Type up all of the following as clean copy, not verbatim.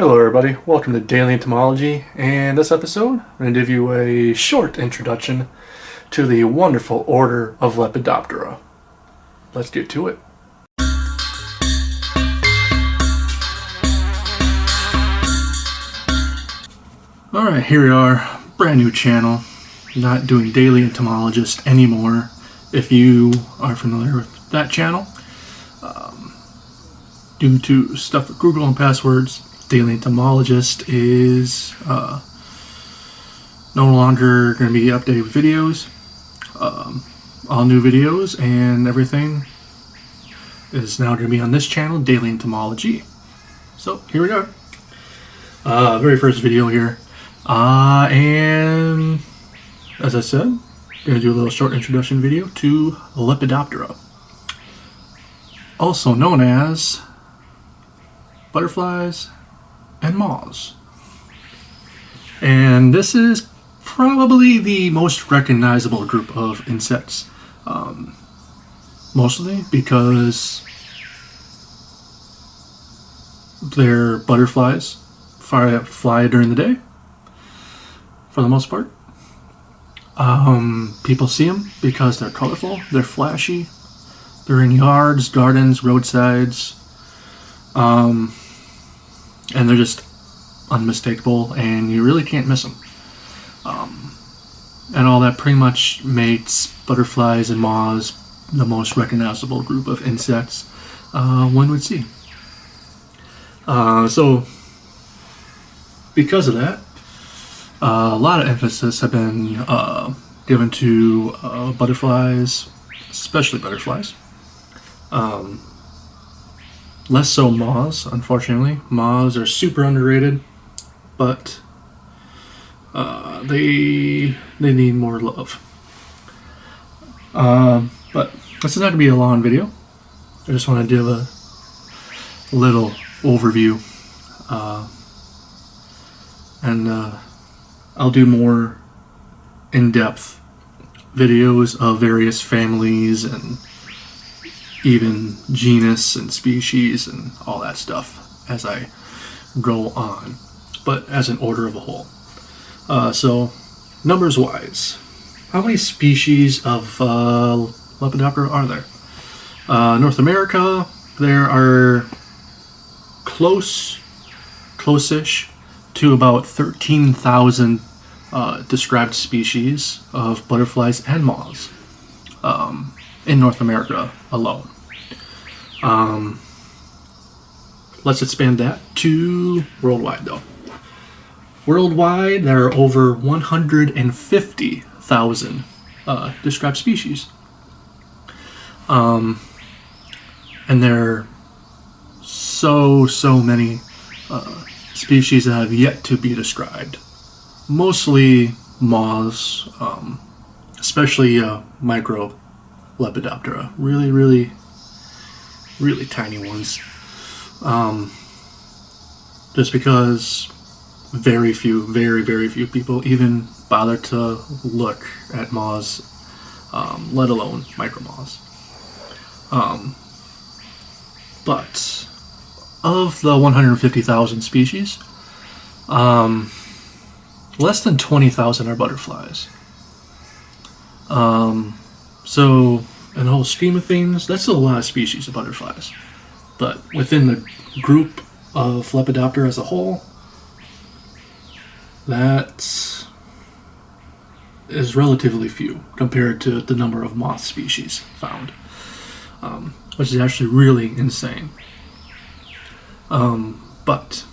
Hello everybody, welcome to Daily Entomology, and this episode I'm going to give you a short introduction to the wonderful order of Lepidoptera. Let's get to it. Alright, here we are, brand new channel, not doing Daily Entomologist anymore. If you are familiar with that channel, due to stuff with Google and passwords, Daily Entomologist is no longer going to be updated with videos. All new videos and everything is now going to be on this channel, Daily Entomology. So here we are. Very first video here. And as I said, I'm going to do a little short introduction video to Lepidoptera, also known as butterflies and moths. And this is probably the most recognizable group of insects, mostly because they're butterflies, fly during the day for the most part. People see them because they're colorful, they're flashy, they're in yards, gardens, roadsides, and they're just unmistakable, and you really can't miss them. And all that pretty much makes butterflies and moths the most recognizable group of insects one would see. So because of that, a lot of emphasis have been given to butterflies, especially butterflies. Less so moths, unfortunately. Moths are super underrated, but they need more love. But this is not going to be a long video. I just want to give a little overview, and I'll do more in-depth videos of various families and even genus and species and all that stuff as I go on, but as an order of a whole. So numbers wise, how many species of Lepidoptera are there? North America, there are close-ish to about 13,000 described species of butterflies and moths in North America alone. Let's expand that to worldwide though. Worldwide, there are over 150,000 described species. And there are so many species that have yet to be described. Mostly moths, especially micro Lepidoptera, really tiny ones. Just because very few people even bother to look at moths, let alone micro moths. But of the 150,000 species, less than 20,000 are butterflies. So in the whole scheme of things, that's still a lot of species of butterflies. But within the group of Lepidoptera as a whole, that is relatively few compared to the number of moth species found, which is actually really insane. But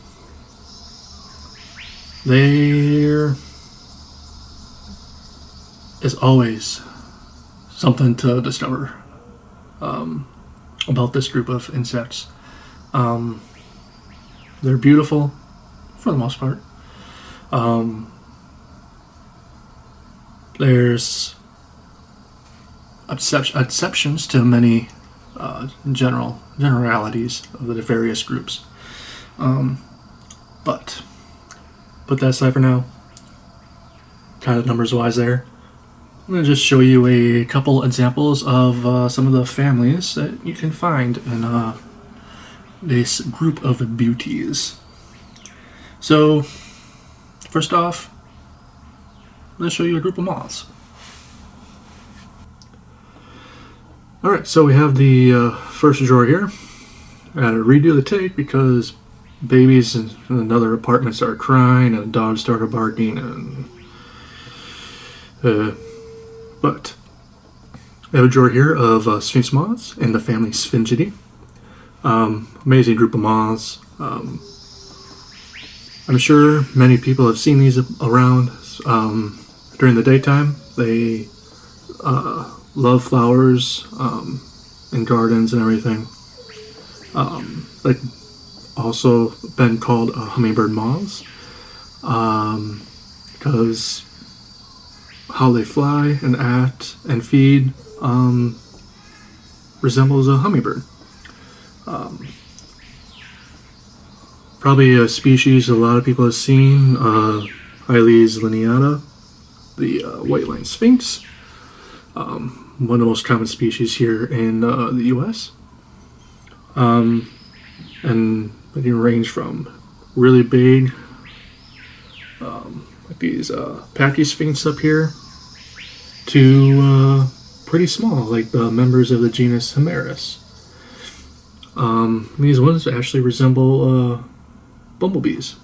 there is always something to discover about this group of insects. They're beautiful for the most part. There's exceptions to many generalities of the various groups. But put that aside for now. Kind of numbers wise there. I'm going to just show you a couple examples of some of the families that you can find in this group of beauties. So, first off, let's show you a group of moths. Alright, so we have the first drawer here. I had to redo the take because babies in another apartment started crying and dogs started barking and but I have a drawer here of Sphinx moths in the family Sphinxidae. Amazing group of moths. I'm sure many people have seen these around during the daytime. They love flowers and gardens and everything. Like also been called hummingbird moths because how they fly and act and feed resembles a hummingbird. Probably a species a lot of people have seen, Hyles lineata, the white-lined sphinx, one of the most common species here in the U.S. And they can range from really big, like these packy sphinx up here, to pretty small, like the members of the genus Himeris. These ones actually resemble bumblebees.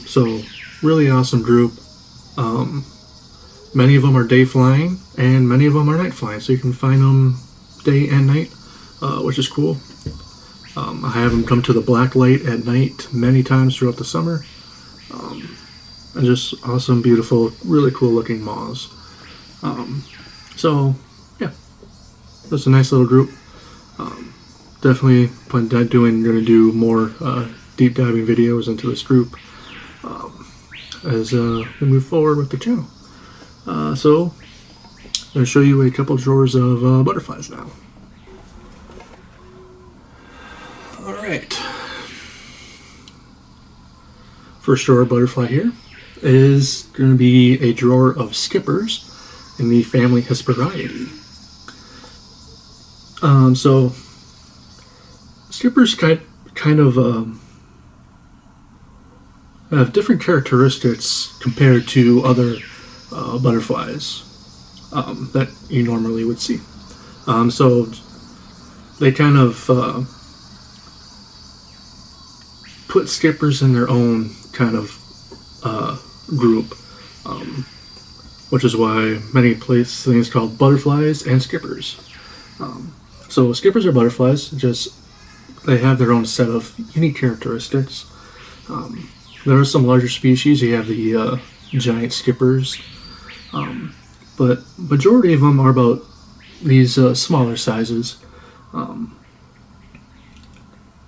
So really awesome group. Many of them are day flying and many of them are night flying, so you can find them day and night, which is cool. I have them come to the black light at night many times throughout the summer. And just awesome, beautiful, really cool looking moths. So yeah, that's a nice little group. Definitely plan on gonna do more deep diving videos into this group as we move forward with the channel. So I'm gonna show you a couple drawers of butterflies now. All right. First drawer of butterfly here is going to be a drawer of skippers in the family Hesperidae. So skippers kind of have different characteristics compared to other butterflies that you normally would see. So they kind of put skippers in their own kind of group, which is why many place things called butterflies and skippers. So skippers are butterflies, just they have their own set of unique characteristics. There are some larger species. You have the giant skippers, but majority of them are about these smaller sizes.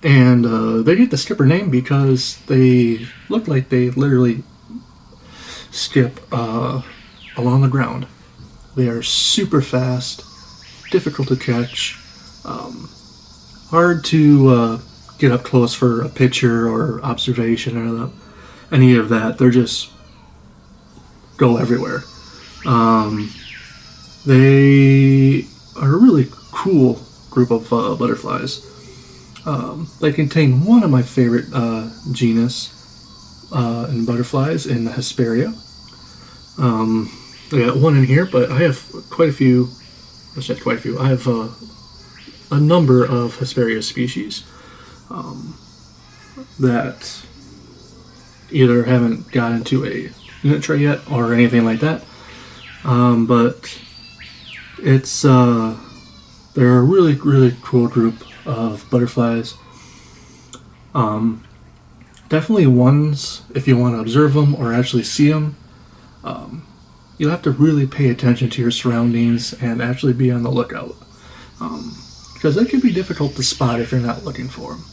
And they get the skipper name because they look like they literally skip along the ground. They are super fast, difficult to catch, hard to get up close for a picture or observation or any of that. They're just go everywhere. They are a really cool group of butterflies. They contain one of my favorite genus in butterflies in the Hesperia. I got one in here, but I have quite a few. I said quite a few. I have a number of Hesperia species that either haven't got into a unit tray yet or anything like that. But it's they're a really, really cool group of butterflies. Definitely ones, if you want to observe them or actually see them, you'll have to really pay attention to your surroundings and actually be on the lookout, because they can be difficult to spot if you're not looking for them.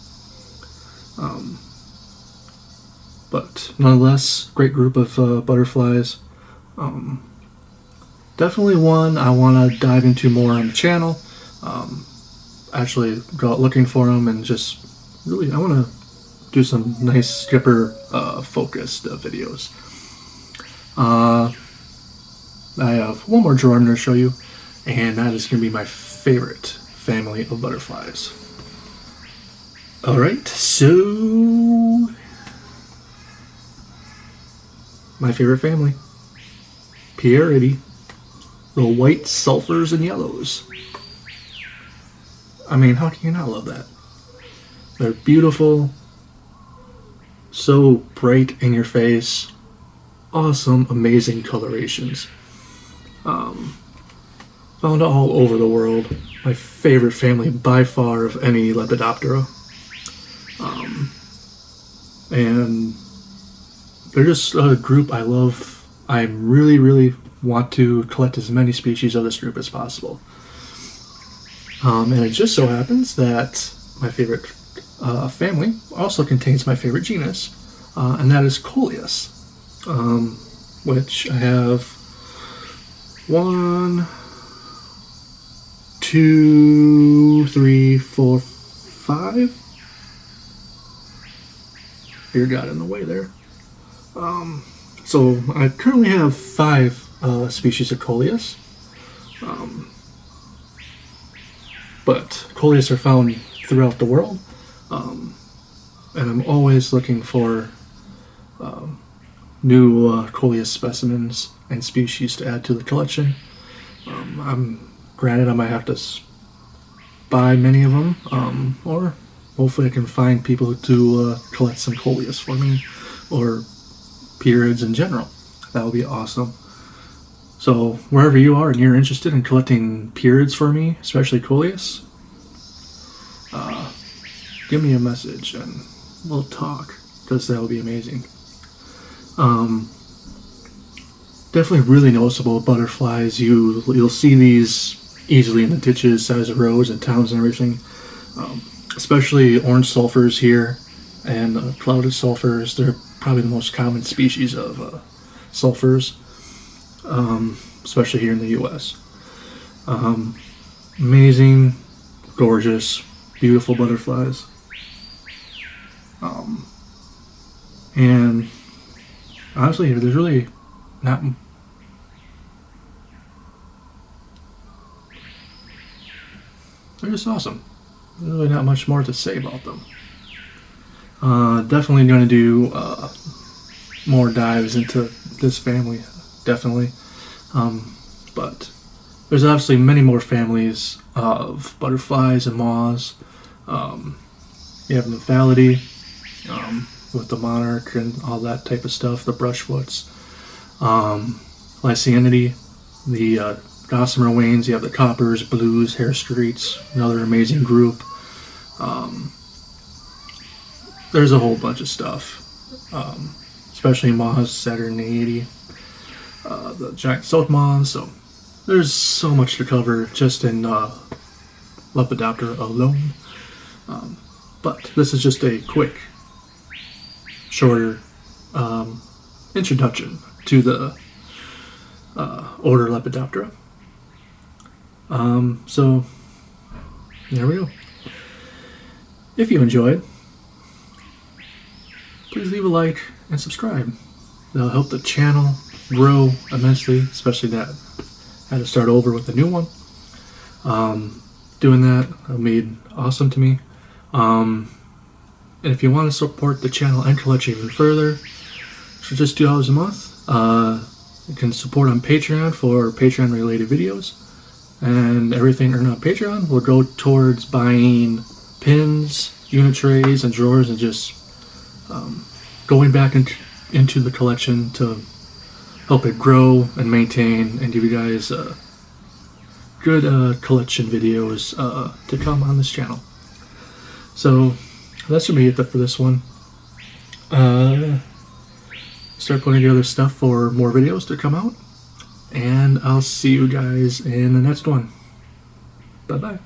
But nonetheless, great group of butterflies. Definitely one I want to dive into more on the channel. Actually go out looking for them and just really, I want to do some nice skipper focused videos. I have one more drawer I'm going to show you, and that is going to be my favorite family of butterflies. Alright, so my favorite family, Pieridae, the white sulfurs and yellows. I mean, how can you not love that? They're beautiful, so bright in your face, awesome, amazing colorations. Found all over the world. My favorite family by far of any Lepidoptera. And they're just a group I love. I really, really want to collect as many species of this group as possible. And it just so happens that my favorite family also contains my favorite genus, and that is Coleus, which I have 1, 2, 3, 4, 5. Beer got in the way there. So I currently have 5 species of Coleus. But Coleus are found throughout the world, and I'm always looking for new Coleus specimens and species to add to the collection. Granted, I might have to buy many of them, or hopefully I can find people to collect some Coleus for me, or Pierids in general. That would be awesome. So wherever you are and you're interested in collecting Pierids for me, especially Coleus, give me a message and we'll talk, because that would be amazing. Definitely really noticeable butterflies. You'll see these easily in the ditches, sides of roads and towns and everything. Especially orange sulfurs here and clouded sulfurs. They're probably the most common species of sulfurs, especially here in the U.S. Amazing, gorgeous, beautiful butterflies. And honestly, there's really not... They're just awesome. There's really not much more to say about them. Definitely going to do more dives into this family, definitely. But there's obviously many more families of butterflies and moths. You have Nymphalidae, with the monarch and all that type of stuff, the brushwoots. Lycianidae, the gossamer wains, you have the coppers, blues, hair streets, another amazing group. There's a whole bunch of stuff, especially moths, Saturniidae, the giant silk moths. So there's so much to cover just in Lepidoptera alone. But this is just a quick, shorter introduction to the order Lepidoptera. So there we go. If you enjoyed, please leave a like and subscribe. That'll help the channel grow immensely, especially that I had to start over with a new one. Doing that made awesome to me. And if you want to support the channel and collection even further, for just $2 a month, you can support on Patreon for Patreon related videos, and everything earned on Patreon will go towards buying pins, unit trays, and drawers, and just going back into the collection to help it grow and maintain and give you guys good collection videos to come on this channel. So that's gonna be it for this one. Start putting together stuff for more videos to come out, and I'll see you guys in the next one. Bye bye.